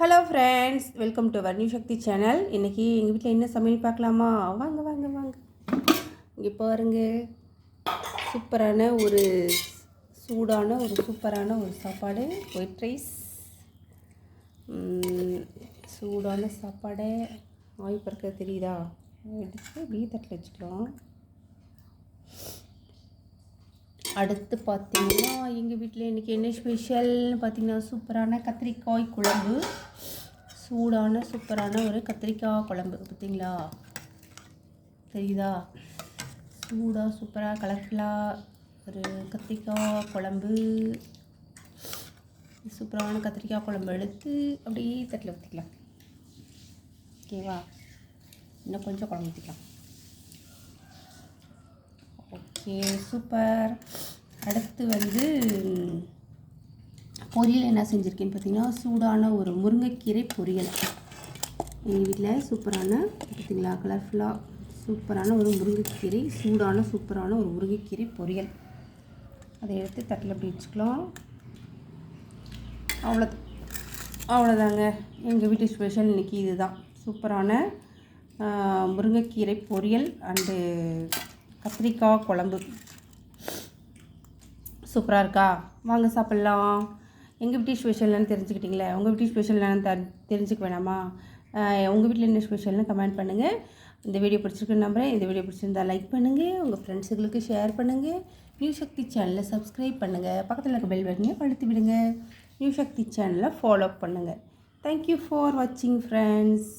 Hello friends, welcome to our new Shakti channel. இன்றைக்கி எங்கள் வீட்டில் என்ன சமையல் பார்க்கலாமா? வாங்க வாங்க வாங்க. இங்கே பாருங்க, சூப்பரான ஒரு சூப்பரான ஒரு சாப்பாடு, ஒயிட் ரைஸ். சூடான சாப்பாடை ஆய் பறக்க தெரியுதா? எடுத்து பீ தட்டில் வச்சுக்கலாம். அடுத்து பார்த்திங்கன்னா எங்கள் வீட்டில் இன்றைக்கி என்ன ஸ்பெஷல்னு பார்த்திங்கன்னா சூப்பரான கத்திரிக்காய் குழம்பு. சூப்பரான ஒரு கத்திரிக்காய் குழம்பு பார்த்திங்களா, தெரியுதா? சூப்பராக கலர்ஃபுல்லாக ஒரு கத்திரிக்காய் குழம்பு. சூப்பரான கத்திரிக்காய் குழம்பு எடுத்து அப்படியே தட்டில் ஊற்றிக்கலாம். ஓகேவா? இன்னும் கொஞ்சம் குழம்பு ஊற்றிக்கலாம். Okay, super. அடுத்து பொரியல் என்ன செஞ்சுருக்கேன்னு பார்த்தீங்கன்னா சூடான ஒரு முருங்கைக்கீரை பொரியல். எங்கள் வீட்டில் சூப்பரான பார்த்திங்களா, கலர்ஃபுல்லாக சூப்பரான ஒரு முருங்கைக்கீரை, சூப்பரான ஒரு முருங்கைக்கீரை பொரியல். அதை எடுத்து தட்டில் அப்படி வச்சுக்கலாம். அவ்வளோதாங்க எங்கள் வீட்டு ஸ்பெஷல் இன்றைக்கி இதுதான். சூப்பரான முருங்கைக்கீரை பொரியல் அண்டு கத்திரிக்காய் குழம்பு. சூப்பராக இருக்கா? வாங்க சாப்பிட்லாம். எங்கள் வீட்டு ஸ்பெஷல்னு தெரிஞ்சுக்கிட்டிங்களே, உங்கள் வீட்டு ஸ்பெஷல் என்னன்னு தெரிஞ்சுக்க வேணாமா? உங்கள் வீட்டில் என்ன ஸ்பெஷல்னு கமெண்ட் பண்ணுங்கள். இந்த வீடியோ பிடிச்சிருக்குன்னு நம்புகிறேன். இந்த வீடியோ பிடிச்சிருந்தா லைக் பண்ணுங்கள், உங்கள் ஃப்ரெண்ட்ஸுகளுக்கு ஷேர் பண்ணுங்கள். நியூ சக்தி சேனலை சப்ஸ்கிரைப் பண்ணுங்கள், பக்கத்தில் இருக்க பெல் பட்டனை அழுத்தி விடுங்க. நியூ சக்தி சேனலை ஃபாலோ பண்ணுங்கள். தேங்க்யூ ஃபார் வாட்சிங் ஃப்ரெண்ட்ஸ்.